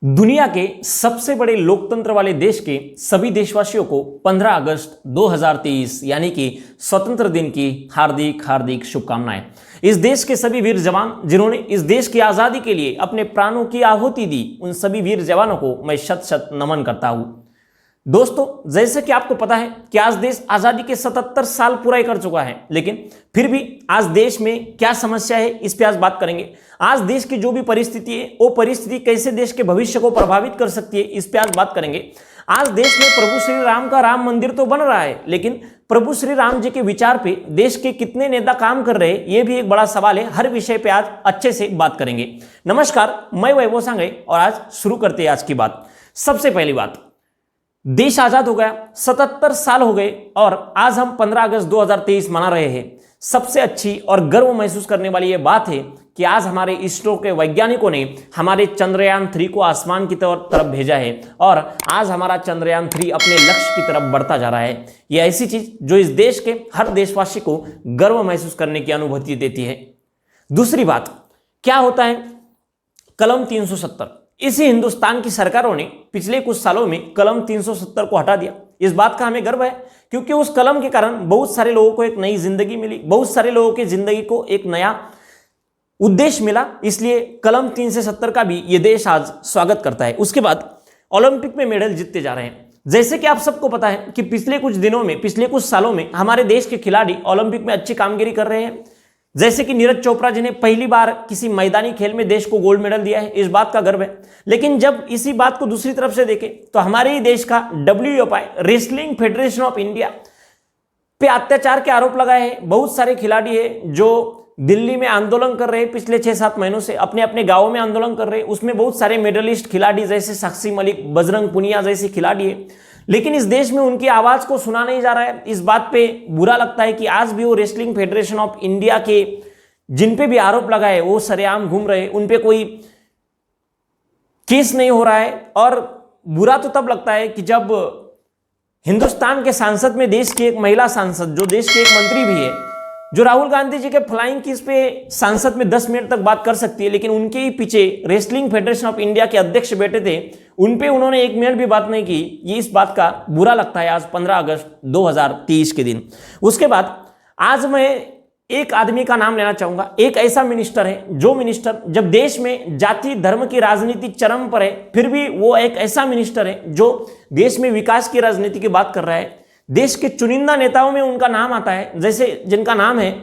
दुनिया के सबसे बड़े लोकतंत्र वाले देश के सभी देशवासियों को 15 अगस्त 2023 यानी कि स्वतंत्र दिन की हार्दिक हार्दिक शुभकामनाएं। इस देश के सभी वीर जवान जिन्होंने इस देश की आजादी के लिए अपने प्राणों की आहुति दी, उन सभी वीर जवानों को मैं शत शत नमन करता हूं। दोस्तों, जैसे कि आपको पता है कि आज देश आजादी के 77 साल पूरा कर चुका है, लेकिन फिर भी आज देश में क्या समस्या है इस पे आज बात करेंगे। आज देश की जो भी परिस्थिति है वो परिस्थिति कैसे देश के भविष्य को प्रभावित कर सकती है इस पे आज बात करेंगे। आज देश में प्रभु श्री राम का राम मंदिर तो बन रहा है, लेकिन प्रभु श्री राम जी के विचार पे देश के कितने नेता काम कर रहे हैं ये भी एक बड़ा सवाल है। हर विषय पे आज अच्छे से बात करेंगे। नमस्कार, मैं वैभव सांगळे और आज शुरू करते हैं आज की बात। सबसे पहली बात, देश आजाद हो गया, 77 साल हो गए और आज हम 15 अगस्त 2023 मना रहे हैं। सबसे अच्छी और गर्व महसूस करने वाली यह बात है कि आज हमारे इसरो के वैज्ञानिकों ने हमारे चंद्रयान 3 को आसमान की तरफ भेजा है और आज हमारा चंद्रयान 3 अपने लक्ष्य की तरफ बढ़ता जा रहा है। यह ऐसी चीज जो इस देश के हर देशवासी को गर्व महसूस करने की अनुभूति देती है। दूसरी बात, क्या होता है कलम 370। इसी हिंदुस्तान की सरकारों ने पिछले कुछ सालों में कलम 370 को हटा दिया। इस बात का हमें गर्व है क्योंकि उस कलम के कारण बहुत सारे लोगों को एक नई जिंदगी मिली, बहुत सारे लोगों की जिंदगी को एक नया उद्देश्य मिला। इसलिए कलम 370 का भी ये देश आज स्वागत करता है। उसके बाद ओलंपिक में मेडल जीतते जा रहे हैं। जैसे कि आप सबको पता है कि पिछले कुछ दिनों में, पिछले कुछ सालों में हमारे देश के खिलाड़ी ओलंपिक में अच्छी कामगिरी कर रहे हैं। जैसे कि नीरज चोपड़ा जिन्हें पहली बार किसी मैदानी खेल में देश को गोल्ड मेडल दिया है, इस बात का गर्व है। लेकिन जब इसी बात को दूसरी तरफ से देखें तो हमारे ही देश का WFI wrestling federation of India पे अत्याचार के आरोप लगाए हैं। बहुत सारे खिलाड़ी हैं जो दिल्ली में आंदोलन कर रहे हैं, पिछले 6-7 महीनों से अपने अपने गांवों में आंदोलन कर रहे हैं। उसमें बहुत सारे मेडलिस्ट खिलाड़ी जैसे साक्षी मलिक, बजरंग पुनिया जैसे खिलाड़ी है, लेकिन इस देश में उनकी आवाज को सुना नहीं जा रहा है। इस बात पे बुरा लगता है कि आज भी वो रेसलिंग फेडरेशन ऑफ इंडिया के जिन पे भी आरोप लगाए वो सरेआम घूम रहे, उन पे कोई केस नहीं हो रहा है। और बुरा तो तब लगता है कि जब हिंदुस्तान के सांसद में देश की एक महिला सांसद, जो देश के एक मंत्री भी है, जो राहुल गांधी जी के फ्लाइंग किस पे सांसद में 10 मिनट तक बात कर सकती है, लेकिन उनके ही पीछे रेसलिंग फेडरेशन ऑफ इंडिया के अध्यक्ष बैठे थे, उन पे उन्होंने 1 मिनट भी बात नहीं की। ये इस बात का बुरा लगता है आज 15 अगस्त 2023 के दिन। उसके बाद आज मैं एक आदमी का नाम लेना चाहूंगा। एक ऐसा मिनिस्टर है जो मिनिस्टर, जब देश में जाति धर्म की राजनीति चरम पर है, फिर भी वो एक ऐसा मिनिस्टर है जो देश में विकास की राजनीति की बात कर रहा है। देश के चुनिंदा नेताओं में उनका नाम आता है, जैसे जिनका नाम है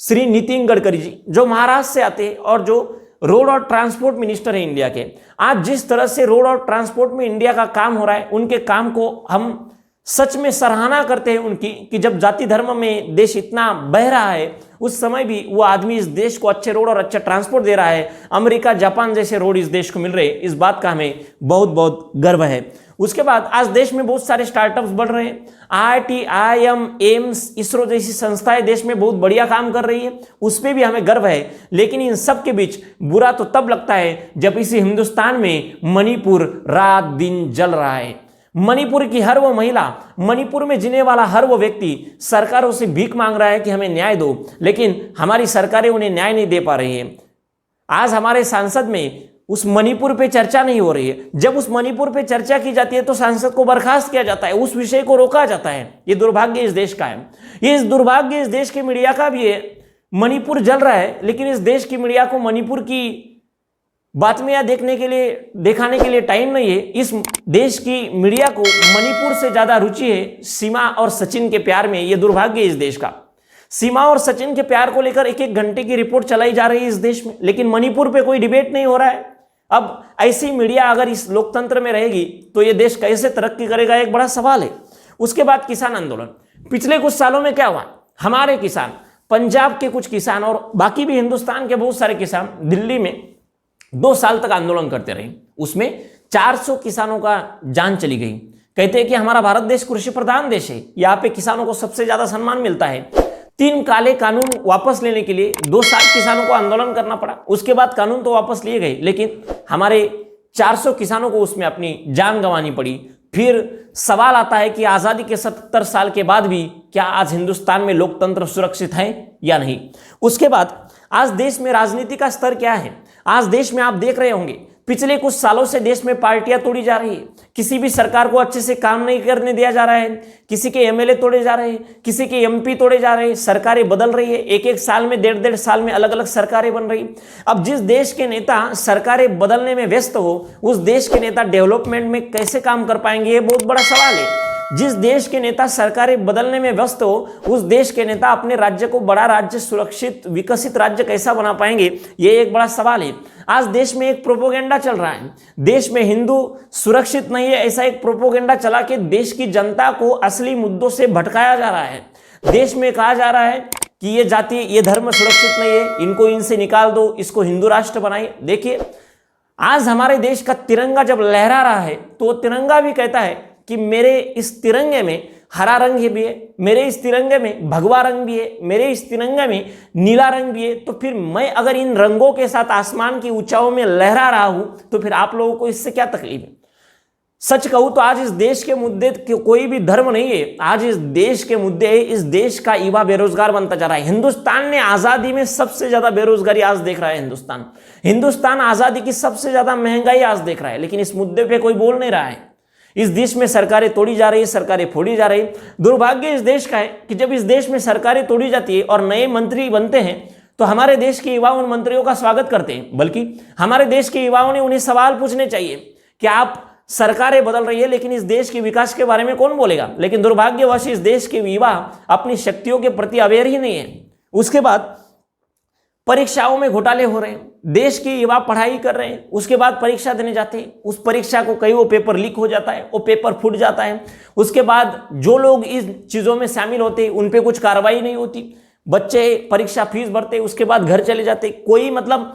श्री नितिन गडकरी जी, जो महाराष्ट्र से आते हैं और जो रोड और ट्रांसपोर्ट मिनिस्टर है इंडिया के। आज जिस तरह से रोड और ट्रांसपोर्ट में इंडिया का काम हो रहा है, उनके काम को हम सच में सराहना करते हैं उनकी, कि जब जाति धर्म में देश इतना बह रहा है उस समय भी वो आदमी इस देश को अच्छे रोड और अच्छा ट्रांसपोर्ट दे रहा है। अमेरिका, जापान जैसे रोड इस देश को मिल रहे हैं, इस बात का हमें बहुत बहुत गर्व है। उसके बाद आज देश में बहुत सारे स्टार्टअप्स बढ़ रहे हैं। IIT, IIM, एम्स, इसरो जैसी संस्थाएं देश में बहुत बढ़िया काम कर रही है, उस पर भी हमें गर्व है। लेकिन इन सब के बीच बुरा तो तब लगता है जब इसी हिंदुस्तान में मणिपुर रात दिन जल रहा है। मणिपुर की हर वो महिला, मणिपुर में जीने वाला हर वो व्यक्ति सरकारों से भीख मांग रहा है कि हमें न्याय दो, लेकिन हमारी सरकारें उन्हें न्याय नहीं दे पा रही है। आज हमारे सांसद में उस मणिपुर पे चर्चा नहीं हो रही है। जब उस मणिपुर पे चर्चा की जाती है तो सांसद को बर्खास्त किया जाता है, उस विषय को रोका जाता है। ये दुर्भाग्य इस देश का है, ये दुर्भाग्य इस देश के मीडिया का भी है। मणिपुर जल रहा है, लेकिन इस देश की मीडिया को मणिपुर की बातमियां दिखाने के लिए टाइम नहीं है। इस देश की मीडिया को मणिपुर से ज्यादा रुचि है सीमा और सचिन के प्यार में। यह दुर्भाग्य है इस देश का। सीमा और सचिन के प्यार को लेकर 1-1 घंटे की रिपोर्ट चलाई जा रही है इस देश में, लेकिन मणिपुर पे कोई डिबेट नहीं हो रहा है। अब ऐसी मीडिया अगर इस लोकतंत्र में रहेगी तो यह देश कैसे तरक्की करेगा, एक बड़ा सवाल है। उसके बाद किसान आंदोलन। पिछले कुछ सालों में क्या हुआ, हमारे किसान, पंजाब के कुछ किसान और बाकी भी हिंदुस्तान के बहुत सारे किसान दिल्ली में 2 साल तक आंदोलन करते रहे। उसमें 400 किसानों का जान चली गई। कहते हैं कि हमारा भारत देश कृषि प्रधान देश है, यहाँ पे किसानों को सबसे ज्यादा सम्मान मिलता है। 3 काले कानून वापस लेने के लिए 2 साल किसानों को आंदोलन करना पड़ा। उसके बाद कानून तो वापस लिए गए, लेकिन हमारे 400 किसानों को उसमें अपनी जान गंवानी पड़ी। फिर सवाल आता है कि आजादी के 77 साल के बाद भी क्या आज हिंदुस्तान में लोकतंत्र सुरक्षित है या नहीं। उसके बाद आज देश में राजनीति का स्तर क्या है। आज देश में आप देख रहे होंगे पिछले कुछ सालों से देश में पार्टियां तोड़ी जा रही है, किसी भी सरकार को अच्छे से काम नहीं करने दिया जा रहा है, किसी के एमएलए तोड़े जा रहे हैं, किसी के एमपी तोड़े जा रहे हैं, सरकारें बदल रही है, एक एक साल में 1.5 साल में अलग अलग सरकारें बन रही। अब जिस देश के नेता सरकारें बदलने में व्यस्त हो, उस देश के नेता डेवलपमेंट में कैसे काम कर पाएंगे, ये बहुत बड़ा सवाल है। जिस देश के नेता सरकारें बदलने में व्यस्त हो, उस देश के नेता अपने राज्य को बड़ा राज्य, सुरक्षित विकसित राज्य कैसा बना पाएंगे, ये एक बड़ा सवाल है। आज देश में एक प्रोपोगेंडा चल रहा है, देश में हिंदू सुरक्षित नहीं है, ऐसा एक प्रोपोगेंडा चला के देश की जनता को असली मुद्दों से भटकाया जा रहा है। देश में कहा जा रहा है कि ये जाति, ये धर्म सुरक्षित नहीं है, इनको इनसे निकाल दो, इसको हिंदू राष्ट्र बनाइए। देखिए, आज हमारे देश का तिरंगा जब लहरा रहा है, तो तिरंगा भी कहता है कि मेरे इस तिरंगे में हरा रंग भी है, मेरे इस तिरंगे में भगवा रंग भी है, मेरे इस तिरंगे में नीला रंग भी है। तो फिर मैं अगर इन रंगों के साथ आसमान की ऊंचाइयों में लहरा रहा हूं, तो फिर आप लोगों को इससे क्या तकलीफ है? सच कहूं तो आज इस देश के मुद्दे कोई भी धर्म नहीं है, आज इस देश के मुद्दे है, इस देश का युवा बेरोजगार बनता जा रहा है। हिंदुस्तान ने आजादी में सबसे ज्यादा बेरोजगारी आज देख रहा है। हिंदुस्तान आजादी की सबसे ज्यादा महंगाई आज देख रहा है, लेकिन इस मुद्दे पे कोई बोल नहीं रहा है। इस देश में सरकारें तोड़ी जा रही है, सरकारें फोड़ी जा रही है। दुर्भाग्य इस देश का है कि जब इस देश में सरकारें तोड़ी जाती है और नए मंत्री बनते हैं, तो हमारे देश के युवा उन मंत्रियों का स्वागत करते हैं, बल्कि हमारे देश के युवाओं ने उन्हें सवाल पूछने चाहिए कि आप सरकारें बदल रही है, लेकिन इस देश के विकास के बारे में कौन बोलेगा? लेकिन दुर्भाग्यवश इस देश के युवा अपनी शक्तियों के प्रति अवेयर ही नहीं है। उसके बाद परीक्षाओं में घोटाले हो रहे हैं, देश के युवा पढ़ाई कर रहे हैं, उसके बाद परीक्षा देने जाते हैं, उस परीक्षा को कई वो पेपर लीक हो जाता है, वो पेपर फूट जाता है। उसके बाद जो लोग इस चीज़ों में शामिल होते हैं उन पे कुछ कार्रवाई नहीं होती, बच्चे परीक्षा फीस भरते, उसके बाद घर चले जाते। कोई मतलब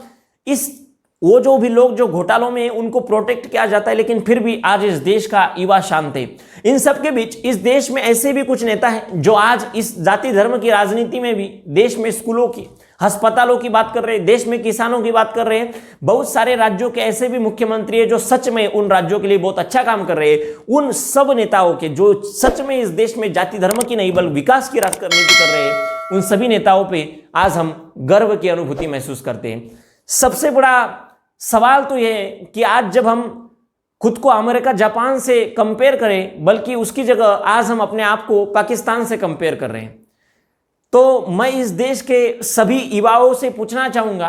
वो जो भी लोग जो घोटालों में उनको प्रोटेक्ट किया जाता है, लेकिन फिर भी आज इस देश का युवा शांत है। इन सबके बीच इस देश में ऐसे भी कुछ नेता हैं जो आज इस जाति धर्म की राजनीति में भी देश में स्कूलों की, अस्पतालों की बात कर रहे हैं, देश में किसानों की बात कर रहे हैं। बहुत सारे राज्यों के ऐसे भी मुख्यमंत्री हैं जो सच में उन राज्यों के लिए बहुत अच्छा काम कर रहे हैं। उन सब नेताओं के जो सच में इस देश में जाति धर्म की नहीं बल्कि विकास की राजनीति कर रहे हैं, उन सभी नेताओं पर आज हम गर्व की अनुभूति महसूस करते हैं। सबसे बड़ा सवाल तो यह है कि आज जब हम खुद को अमेरिका, जापान से कंपेयर करें, बल्कि उसकी जगह आज हम अपने आप को पाकिस्तान से कंपेयर कर रहे हैं, तो मैं इस देश के सभी युवाओं से पूछना चाहूंगा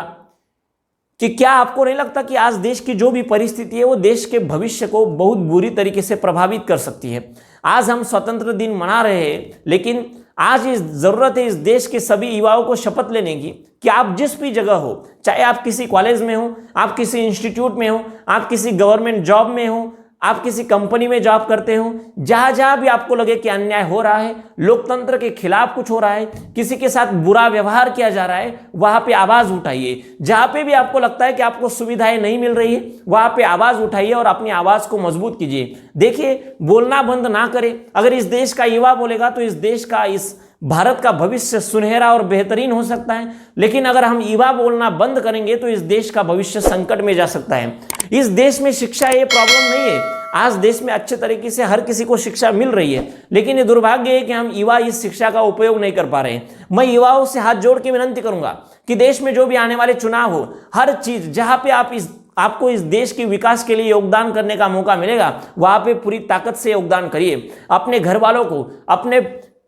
कि क्या आपको नहीं लगता कि आज देश की जो भी परिस्थिति है वो देश के भविष्य को बहुत बुरी तरीके से प्रभावित कर सकती है? आज हम स्वतंत्र दिन मना रहे हैं, लेकिन आज इस जरूरत है इस देश के सभी युवाओं को शपथ लेने की कि आप जिस भी जगह हो, चाहे आप किसी कॉलेज में हो, आप किसी इंस्टीट्यूट में हो, आप किसी गवर्नमेंट जॉब में हो, आप किसी कंपनी में जॉब करते हो, जहां जहां भी आपको लगे कि अन्याय हो रहा है, लोकतंत्र के खिलाफ कुछ हो रहा है, किसी के साथ बुरा व्यवहार किया जा रहा है, वहां पे आवाज उठाइए। जहां पे भी आपको लगता है कि आपको सुविधाएं नहीं मिल रही है, वहां पे आवाज उठाइए और अपनी आवाज को मजबूत कीजिए। देखिए, बोलना बंद ना करें। अगर इस देश का युवा बोलेगा तो इस देश का, इस भारत का भविष्य सुनहरा और बेहतरीन हो सकता है। लेकिन अगर हम युवा बोलना बंद करेंगे तो इस देश का भविष्य संकट में जा सकता है। इस देश में शिक्षा ये प्रॉब्लम नहीं है, आज देश में अच्छे तरीके से हर किसी को शिक्षा मिल रही है, लेकिन ये दुर्भाग्य है कि हम युवा इस शिक्षा का उपयोग नहीं कर पा रहे हैं। मैं युवाओं से हाथ जोड़ के विनती करूंगा कि देश में जो भी आने वाले चुनाव हो, हर चीज जहां पे आपको इस देश के विकास के लिए योगदान करने का मौका मिलेगा, वहां पे पूरी ताकत से योगदान करिए। अपने घर वालों को, अपने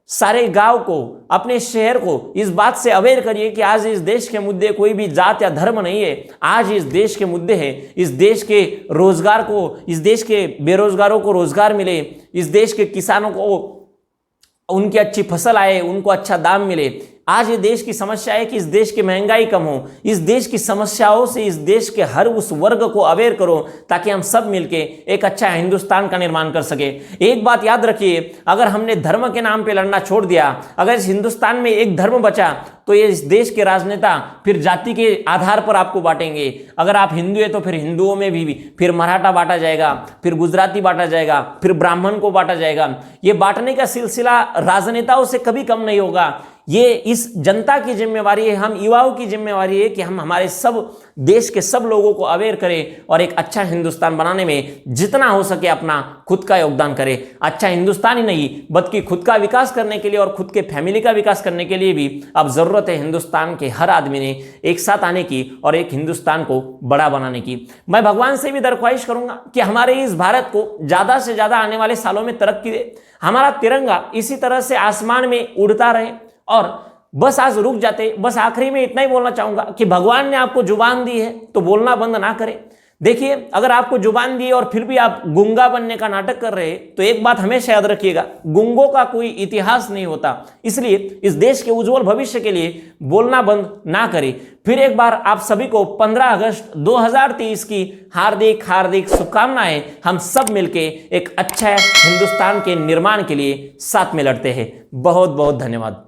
सारे गांव को, अपने शहर को इस बात से अवेयर करिए कि आज इस देश के मुद्दे कोई भी जात या धर्म नहीं है। आज इस देश के मुद्दे हैं, इस देश के रोजगार को, इस देश के बेरोजगारों को रोजगार मिले, इस देश के किसानों को उनकी अच्छी फसल आए, उनको अच्छा दाम मिले। आज ये देश की समस्या है कि इस देश की महंगाई कम हो। इस देश की समस्याओं से इस देश के हर उस वर्ग को अवेयर करो ताकि हम सब मिलके एक अच्छा हिंदुस्तान का निर्माण कर सके। एक बात याद रखिए, अगर हमने धर्म के नाम पे लड़ना छोड़ दिया, अगर इस हिंदुस्तान में एक धर्म बचा, तो ये इस देश के राजनेता फिर जाति के आधार पर आपको बांटेंगे। अगर आप हिंदू है तो फिर हिंदुओं में भी फिर मराठा बांटा जाएगा, फिर गुजराती बांटा जाएगा, फिर ब्राह्मण को बांटा जाएगा। ये बांटने का सिलसिला राजनेताओं से कभी कम नहीं होगा। ये इस जनता की जिम्मेवारी है, हम युवाओं की जिम्मेवारी है कि हम हमारे सब देश के सब लोगों को अवेयर करें और एक अच्छा हिंदुस्तान बनाने में जितना हो सके अपना खुद का योगदान करें। अच्छा हिंदुस्तान ही नहीं बल्कि खुद का विकास करने के लिए और खुद के फैमिली का विकास करने के लिए भी अब जरूरत है हिंदुस्तान के हर आदमी ने एक साथ आने की और एक हिंदुस्तान को बड़ा बनाने की। मैं भगवान से भी दरख्वाहिश करूंगा कि हमारे इस भारत को ज्यादा से ज्यादा आने वाले सालों में तरक्की दे, हमारा तिरंगा इसी तरह से आसमान में उड़ता रहे। और बस आज रुक जाते, बस आखिरी में इतना ही बोलना चाहूंगा कि भगवान ने आपको जुबान दी है तो बोलना बंद ना करें। देखिए, अगर आपको जुबान दी और फिर भी आप गूंगा बनने का नाटक कर रहे हैं तो एक बात हमेशा याद रखिएगा, गूंगों का कोई इतिहास नहीं होता। इसलिए इस देश के उज्जवल भविष्य के लिए बोलना बंद ना करें। फिर एक बार आप सभी को 15 अगस्त 2023 की हार्दिक हार्दिक शुभकामनाएं। हम सब मिलके एक अच्छा हिंदुस्तान के निर्माण के लिए साथ में लड़ते हैं। बहुत बहुत धन्यवाद।